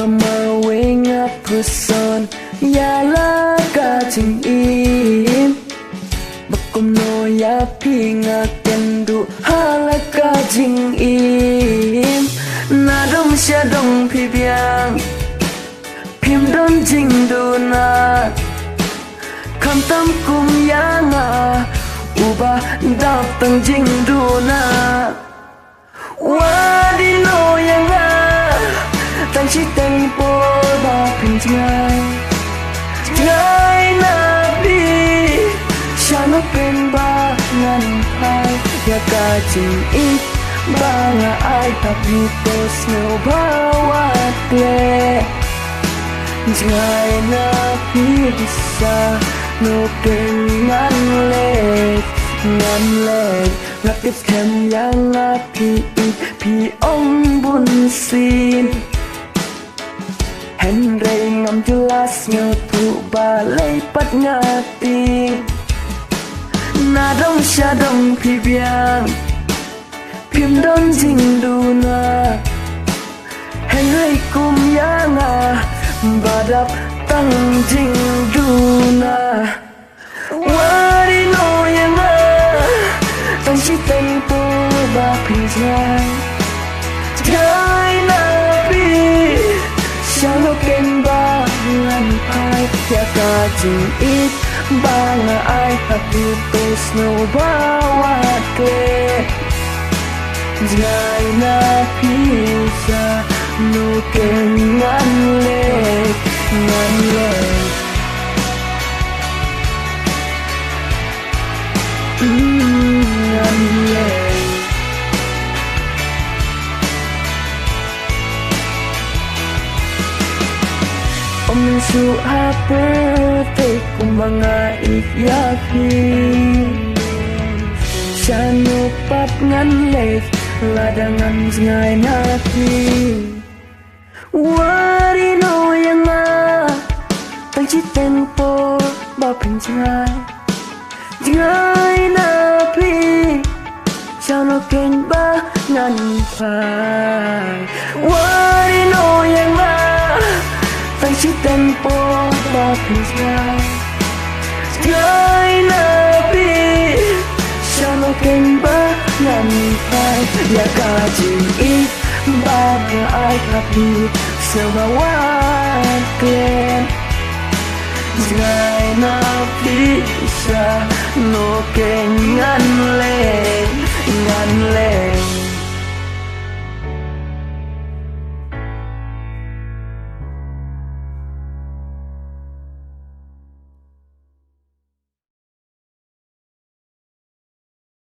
Mamawing apuson Yala kajing im Bakum no ya pinga kendu Hala kajing im Nadong siya dong pibiang Pim don jing du na Kam tam kum yanga Uba dap tang jing du na Wadi no yanga Tang si tang po ba pin jai Jai na bi Siya no pen ba ngan pai Ya ka jing ik Ba nga ay tapitos no bawat le Jai na bisa No pen ngan let Ngan let Ngak tiếp thêm yang api Pi ong bun sin Henry ngam jelas ngetu balai pat ngati Na dong sha dong pi biang Pim don jing du na Henry kum yang badap tang jing du na Wadi no yang Tang si tang po ba pin jai Jai na pi Siya no ken ba ngan pai Ya ka jing it Ba nga ay hapitos no bawat le Jai na pi Siya no ken ngan le Ngan le Ngan le Om su birthday kung mga iyapi Siya no pap ngan late Ladangan ngay napi Wari no yang Tang si tempo bapin jay Jay napi Siya no ken ba ngan pai Wari no yang Tang si tempo bapin jay Jay napi Siya no ken ba ngan pai Ya ka jing ik ba nga ay kapi Sa bawat klen Jay napi Siya no ken ngan le